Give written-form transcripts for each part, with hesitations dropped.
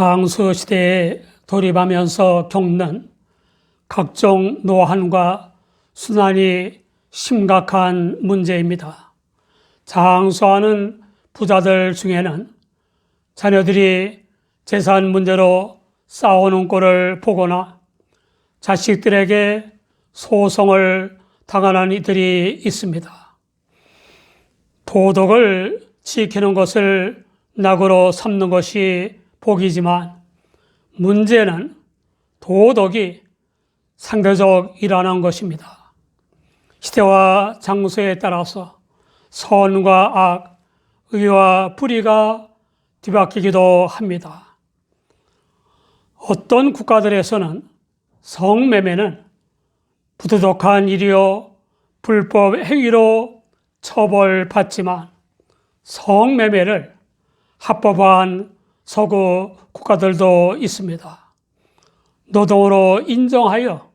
장수 시대에 돌입하면서 겪는 각종 노한과 순환이 심각한 문제입니다. 장수하는 부자들 중에는 자녀들이 재산 문제로 싸우는 꼴을 보거나 자식들에게 소송을 당하는 이들이 있습니다. 도덕을 지키는 것을 낙으로 삼는 것이 복이지만 문제는 도덕이 상대적이라는 것입니다. 시대와 장소에 따라서 선과 악, 의와 불의가 뒤바뀌기도 합니다. 어떤 국가들에서는 성매매는 부도덕한 일이요 불법 행위로 처벌받지만 성매매를 합법화한 서구 국가들도 있습니다. 노동으로 인정하여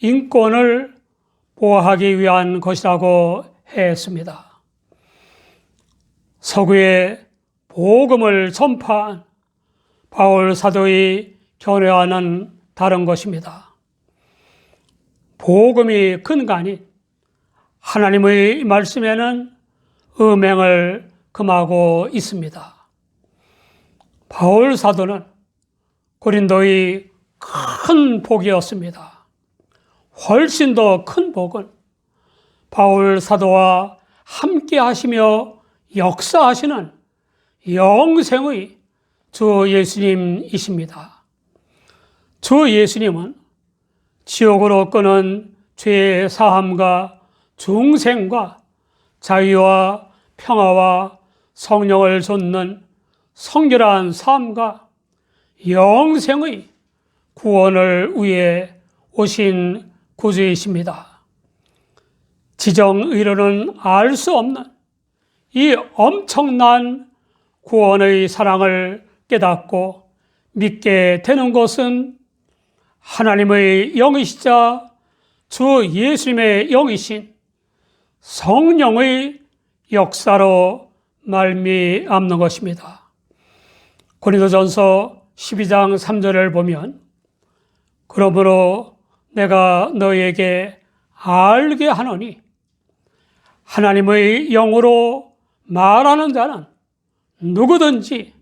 인권을 보호하기 위한 것이라고 했습니다. 서구의 복음을 전파한 바울 사도의 견해와는 다른 것입니다. 복음이 근간인 하나님의 말씀에는 음행을 금하고 있습니다. 바울 사도는 고린도의 큰 복이었습니다. 훨씬 더 큰 복은 바울 사도와 함께 하시며 역사하시는 영생의 주 예수님이십니다. 주 예수님은 지옥으로 끄는 죄의 사함과 중생과 자유와 평화와 성령을 좇는 성결한 삶과 영생의 구원을 위해 오신 구주이십니다. 지정의로는 알 수 없는 이 엄청난 구원의 사랑을 깨닫고 믿게 되는 것은 하나님의 영이시자 주 예수님의 영이신 성령의 역사로 말미암는 것입니다. 고린도전서 12장 3절을 보면 그러므로 내가 너희에게 알게 하노니 하나님의 영으로 말하는 자는 누구든지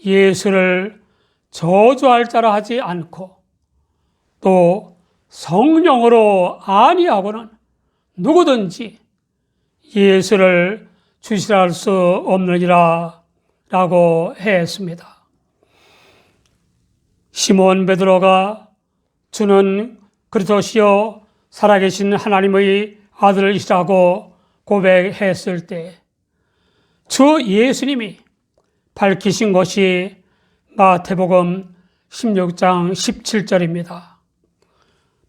예수를 저주할 자라 하지 않고 또 성령으로 아니하고는 누구든지 예수를 주시라 할 수 없느니라 라고 했습니다. 시몬 베드로가 주는 그리스도시요 살아계신 하나님의 아들이시라고 고백했을 때 주 예수님이 밝히신 것이 마태복음 16장 17절입니다.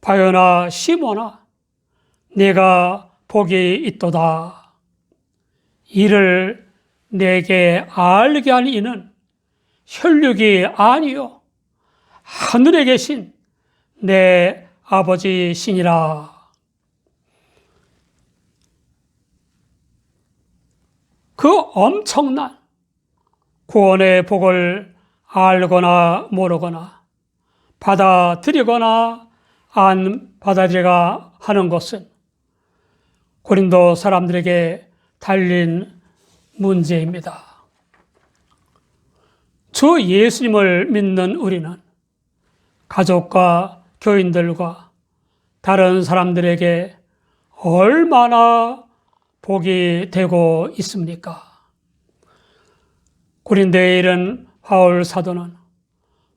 바요나 시몬아 네가 복이 있도다. 이를 내게 알게 한 이는 혈육이 아니요 하늘에 계신 내 아버지시니라. 그 엄청난 구원의 복을 알거나 모르거나 받아들이거나 안 받아들이가 하는 것은 고린도 사람들에게 달린 문제입니다. 주 예수님을 믿는 우리는 가족과 교인들과 다른 사람들에게 얼마나 복이 되고 있습니까? 고린도에 이른 바울 사도는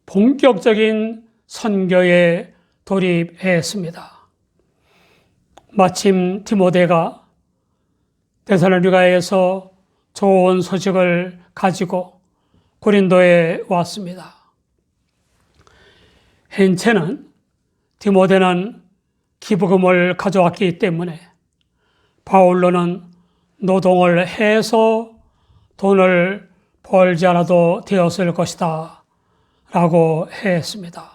본격적인 선교에 돌입했습니다. 마침 디모데가 데살로니가에서 좋은 소식을 가지고 고린도에 왔습니다. hen체는 디모데는 기부금을 가져왔기 때문에 바울로는 노동을 해서 돈을 벌지 않아도 되었을 것이다 라고 했습니다.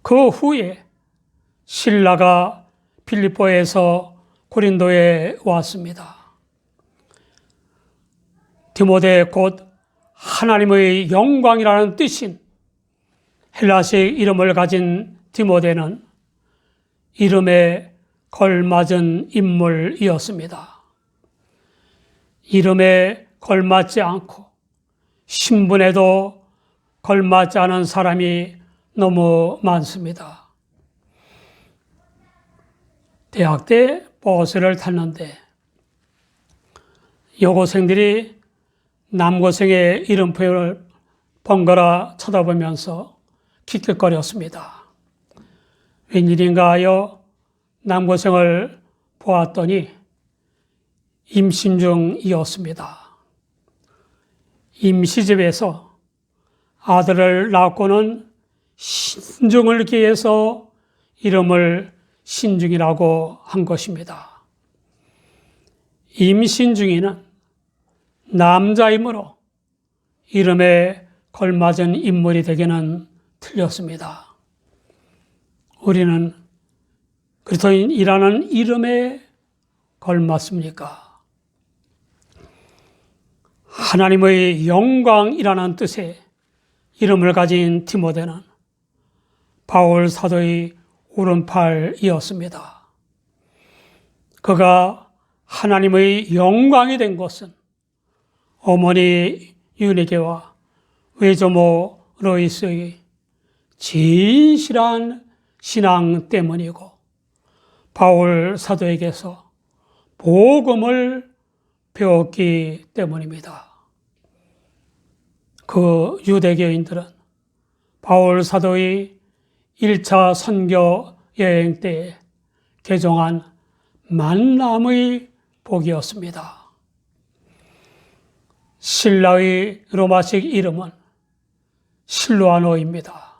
그 후에 실라가 빌립보에서 고린도에 왔습니다. 디모데 곧 하나님의 영광이라는 뜻인 헬라식 이름을 가진 디모데는 이름에 걸맞은 인물이었습니다. 이름에 걸맞지 않고 신분에도 걸맞지 않은 사람이 너무 많습니다. 대학 때 버스를 탔는데 여고생들이 남고생의 이름표를 번갈아 쳐다보면서 킥킥거렸습니다. 웬일인가 하여 남고생을 보았더니 임신중이었습니다. 임시집에서 아들을 낳고는 신중을 기해서 이름을 신중이라고 한 것입니다. 임신중이는 남자이므로 이름에 걸맞은 인물이 되기는 틀렸습니다. 우리는 그리스도인이라는 이름에 걸맞습니까? 하나님의 영광이라는 뜻의 이름을 가진 디모데는 바울 사도의 오른팔이었습니다. 그가 하나님의 영광이 된 것은 어머니 유니게와 외조모 로이스의 진실한 신앙 때문이고 바울 사도에게서 복음을 배웠기 때문입니다. 그 유대교인들은 바울 사도의 1차 선교 여행 때에 개종한 만남의 복이었습니다. 신라의 로마식 이름은 실루아노입니다.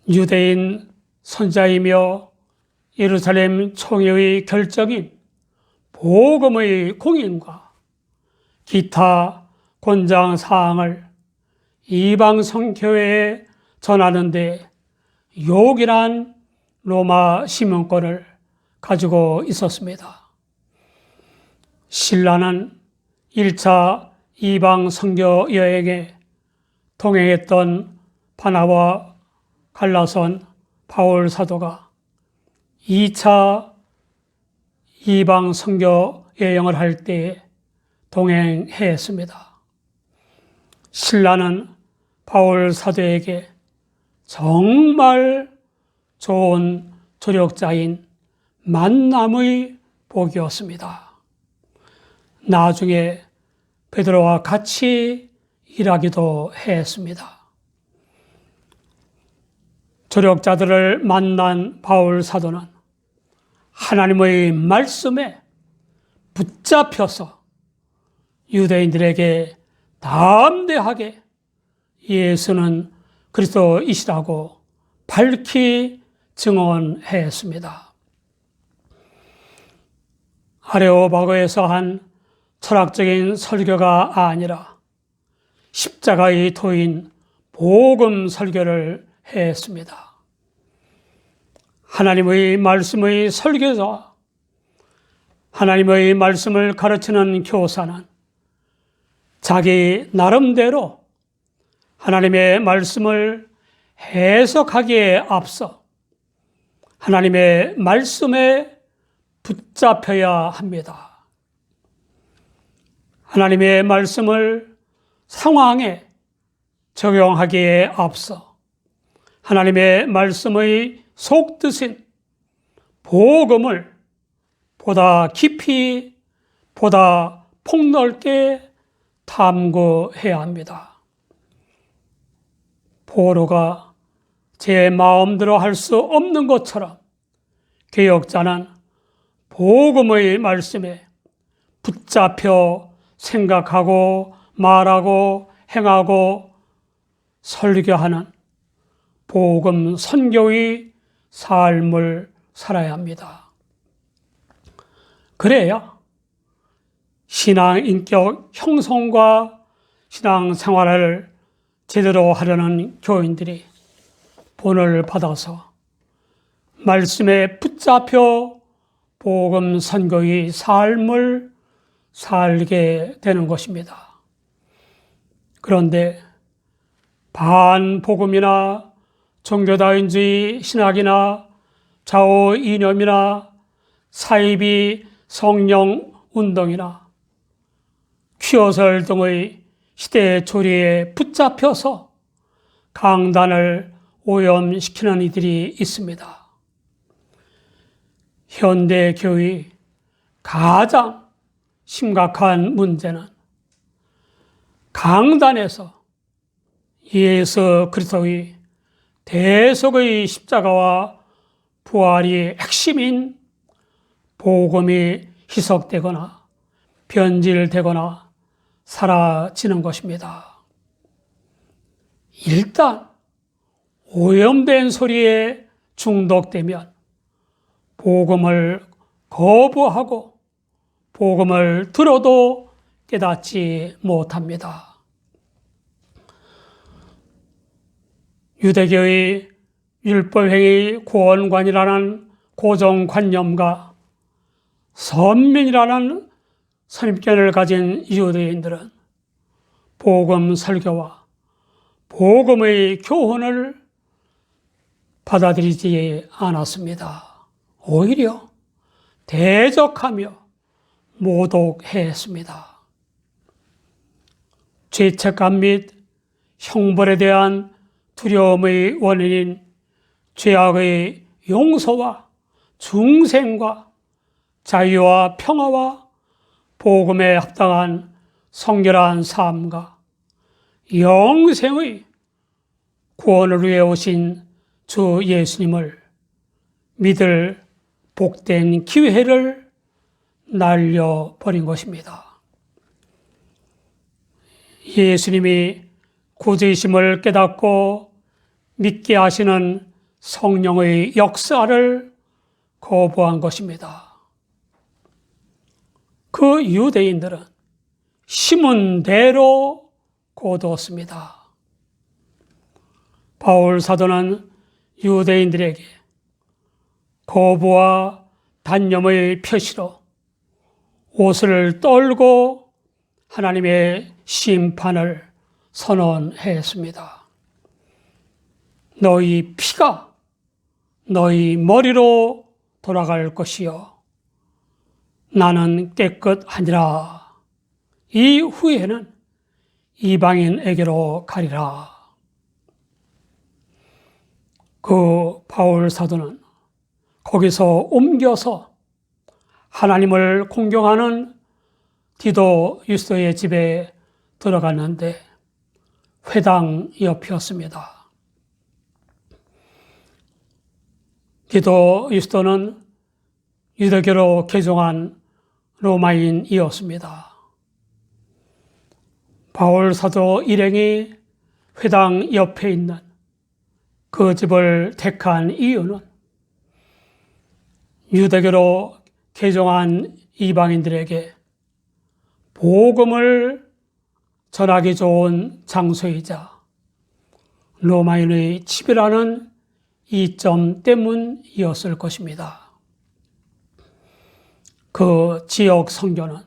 유대인 선자이며 예루살렘 총회의 결정인 복음의 공인과 기타 권장 사항을 이방 선교회에 전하는 데 요긴한 로마 시민권을 가지고 있었습니다. 신라는 1차 이방 선교 여행에 동행했던 바나바와 갈라선 바울 사도가 2차 이방 선교 여행을 할 때에 동행했습니다. 신라는 바울 사도에게 정말 좋은 조력자인 만남의 복이었습니다. 나중에 베드로와 같이 일하기도 했습니다. 조력자들을 만난 바울 사도는 하나님의 말씀에 붙잡혀서 유대인들에게 담대하게 예수는 그리스도이시라고 밝히 증언했습니다. 아레오바고에서 한 철학적인 설교가 아니라 십자가의 도인 복음 설교를 했습니다. 하나님의 말씀의 설교자, 하나님의 말씀을 가르치는 교사는 자기 나름대로 하나님의 말씀을 해석하기에 앞서 하나님의 말씀에 붙잡혀야 합니다. 하나님의 말씀을 상황에 적용하기에 앞서 하나님의 말씀의 속뜻인 복음을 보다 깊이, 보다 폭넓게 탐구해야 합니다. 포로가 제 마음대로 할 수 없는 것처럼 개혁자는 복음의 말씀에 붙잡혀 생각하고 말하고 행하고 설교하는 복음 선교의 삶을 살아야 합니다. 그래야 신앙 인격 형성과 신앙 생활을 제대로 하려는 교인들이 본을 받아서 말씀에 붙잡혀 복음 선교의 삶을 살게 되는 것입니다. 그런데 반복음이나 종교다인주의 신학이나 좌우 이념이나 사이비 성령 운동이나 퀴어설 등의 시대 조리에 붙잡혀서 강단을 오염시키는 이들이 있습니다. 현대 교회의 가장 심각한 문제는 강단에서 예수 그리스도의 대속의 십자가와 부활이 핵심인 복음이 희석되거나 변질되거나 사라지는 것입니다. 일단 오염된 소리에 중독되면 복음을 거부하고 복음을 들어도 깨닫지 못합니다. 유대교의 율법행위 구원관이라는 고정관념과 선민이라는 선입견을 가진 유대인들은 복음 설교와 복음의 교훈을 받아들이지 않았습니다. 오히려 대적하며 모독했습니다. 죄책감 및 형벌에 대한 두려움의 원인인 죄악의 용서와 중생과 자유와 평화와 복음에 합당한 성결한 삶과 영생의 구원을 위해 오신 주 예수님을 믿을 복된 기회를 날려버린 것입니다. 예수님이 구주이심을 깨닫고 믿게 하시는 성령의 역사를 거부한 것입니다. 그 유대인들은 심은 대로 거두었습니다. 바울 사도는 유대인들에게 거부와 단념의 표시로 옷을 떨고 하나님의 심판을 선언했습니다. 너희 피가 너희 머리로 돌아갈 것이요 나는 깨끗하니라. 이후에는 이방인에게로 가리라. 그 바울 사도는 거기서 옮겨서 하나님을 공경하는 디도 유스도의 집에 들어갔는데 회당 옆이었습니다. 디도 유스도는 유대교로 개종한 로마인이었습니다. 바울 사도 일행이 회당 옆에 있는 그 집을 택한 이유는 유대교로 개종한 이방인들에게 복음을 전하기 좋은 장소이자 로마인의 집이라는 이점 때문이었을 것입니다. 그 지역 선교는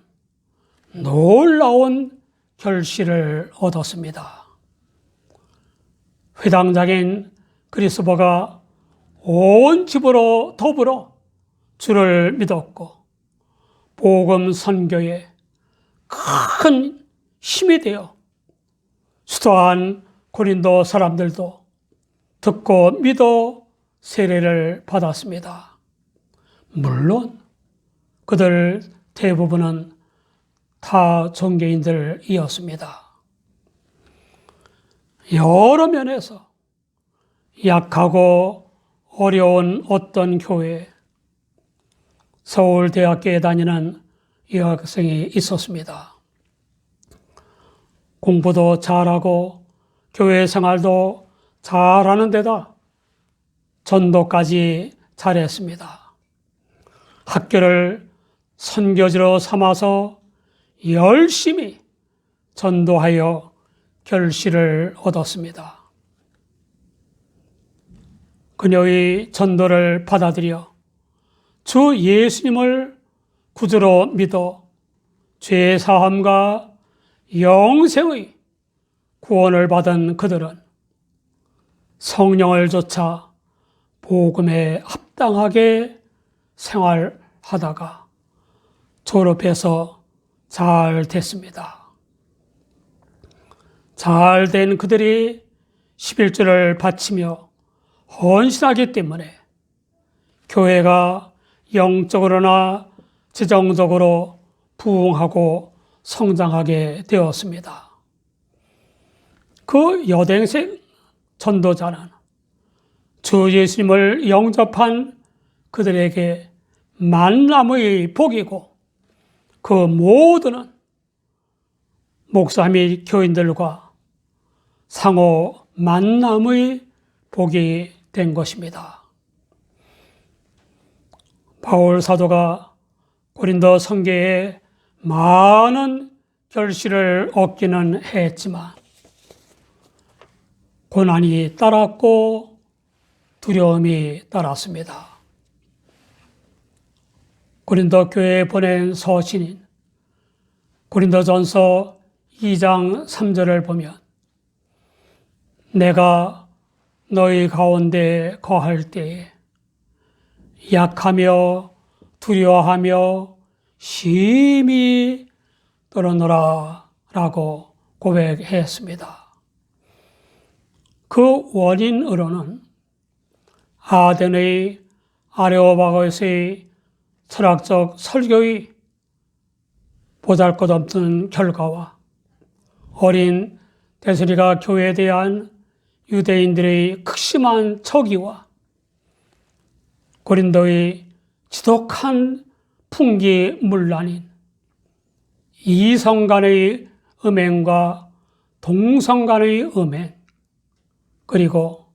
놀라운 결실을 얻었습니다. 회당장인 그리스도가 온 집으로 더불어 주를 믿었고 복음 선교에 큰 힘이 되어 수도한 고린도 사람들도 듣고 믿어 세례를 받았습니다. 물론 그들 대부분은 타 종교인들이었습니다. 여러 면에서 약하고 어려운 어떤 교회에 서울대학교에 다니는 여학생이 있었습니다. 공부도 잘하고 교회 생활도 잘하는 데다 전도까지 잘했습니다. 학교를 선교지로 삼아서 열심히 전도하여 결실을 얻었습니다. 그녀의 전도를 받아들여 주 예수님을 구주로 믿어 죄사함과 영생의 구원을 받은 그들은 성령을 좇아 복음에 합당하게 생활하다가 졸업해서 잘 됐습니다. 잘 된 그들이 11조를 바치며 헌신하기 때문에 교회가 영적으로나 재정적으로 부흥하고 성장하게 되었습니다. 그 여den생 전도자는 주 예수님을 영접한 그들에게 만남의 복이고 그 모두는 목사 및 교인들과 상호 만남의 복이 된 것입니다. 바울 사도가 고린도 성교에 많은 결실을 얻기는 했지만 고난이 따랐고 두려움이 따랐습니다. 고린도 교회에 보낸 서신인 고린도전서 2장 3절을 보면 내가 너희 가운데 거할 때에 약하며 두려워하며 심히 떨어노라 라고 고백했습니다. 그 원인으로는 아덴의 아레오바고스의 철학적 설교의 보잘것없는 결과와 어린 데스리가 교회에 대한 유대인들의 극심한 적의와 고린도의 지독한 풍기문란인 이성 간의 음행과 동성 간의 음행, 그리고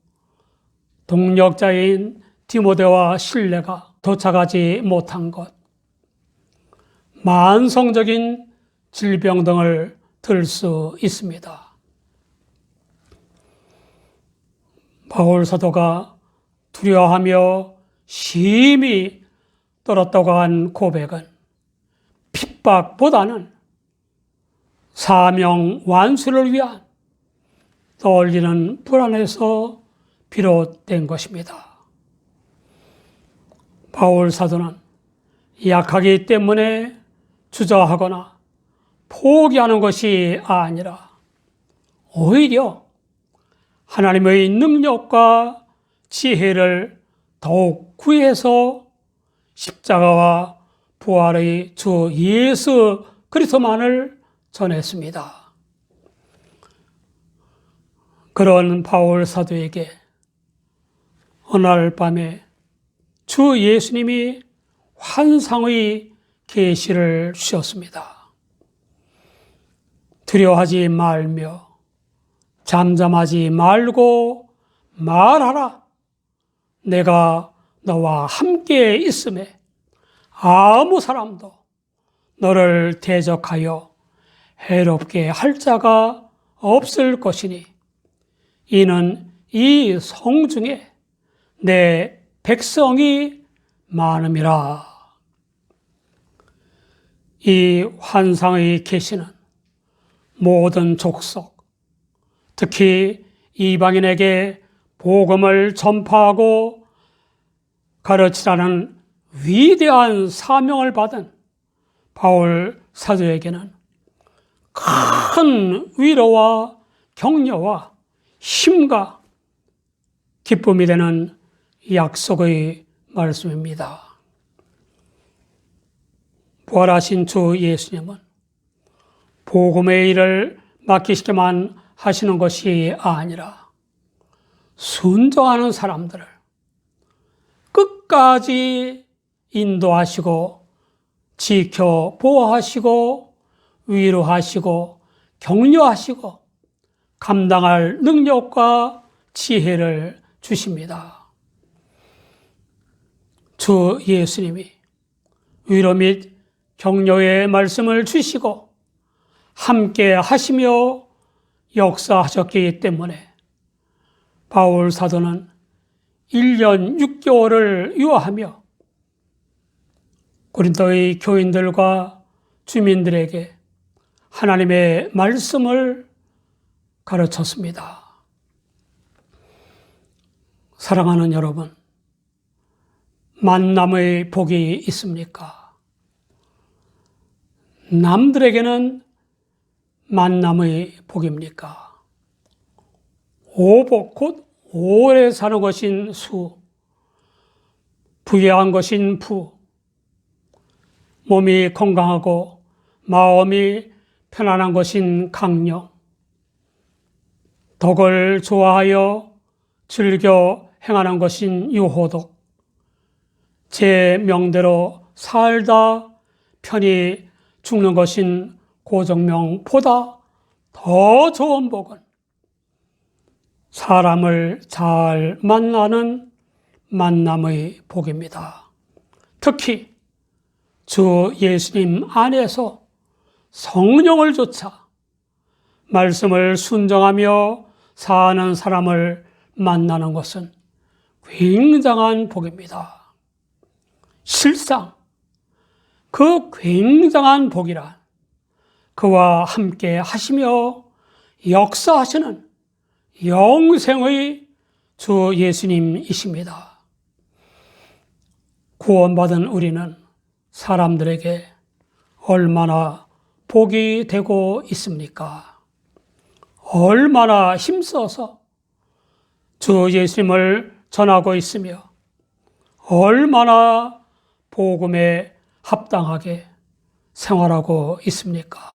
동력자인 디모데와 실레가 도착하지 못한 것, 만성적인 질병 등을 들 수 있습니다. 바울 사도가 두려워하며 심히 떨었다고 한 고백은 핍박보다는 사명 완수를 위한 떨리는 불안에서 비롯된 것입니다. 바울 사도는 약하기 때문에 주저하거나 포기하는 것이 아니라 오히려 하나님의 능력과 지혜를 더욱 구해서 십자가와 부활의 주 예수 그리스도만을 전했습니다. 그런 바울 사도에게 어느 날 밤에 주 예수님이 환상의 계시를 주셨습니다. 두려워하지 말며 잠잠하지 말고 말하라. 내가 너와 함께 있음에 아무 사람도 너를 대적하여 해롭게 할 자가 없을 것이니 이는 이 성중에 내 백성이 많음이라. 이 환상의 계시는 모든 족속, 특히 이방인에게 복음을 전파하고 가르치라는 위대한 사명을 받은 바울 사도에게는 큰 위로와 격려와 힘과 기쁨이 되는 약속의 말씀입니다. 부활하신 주 예수님은 복음의 일을 맡기시기만 하시는 것이 아니라 순종하는 사람들을 끝까지 인도하시고 지켜 보호하시고 위로하시고 격려하시고 감당할 능력과 지혜를 주십니다. 주 예수님이 위로 및 격려의 말씀을 주시고 함께 하시며 역사하셨기 때문에 바울 사도는 1년 6개월을 유하며 고린도의 교인들과 주민들에게 하나님의 말씀을 가르쳤습니다. 사랑하는 여러분, 만남의 복이 있습니까? 남들에게는 만남의 복입니까? 오복, 곧 오래 사는 것인 수, 부유한 것인 부, 몸이 건강하고 마음이 편안한 것인 강령, 덕을 좋아하여 즐겨 행하는 것인 유호덕, 제 명대로 살다 편히 죽는 것인 고정명보다 더 좋은 복은 사람을 잘 만나는 만남의 복입니다. 특히 주 예수님 안에서 성령을 좇아 말씀을 순종하며 사는 사람을 만나는 것은 굉장한 복입니다. 실상 그 굉장한 복이란 그와 함께 하시며 역사하시는 영생의 주 예수님이십니다. 구원받은 우리는 사람들에게 얼마나 복이 되고 있습니까? 얼마나 힘써서 주 예수님을 전하고 있으며 얼마나 복음에 합당하게 생활하고 있습니까?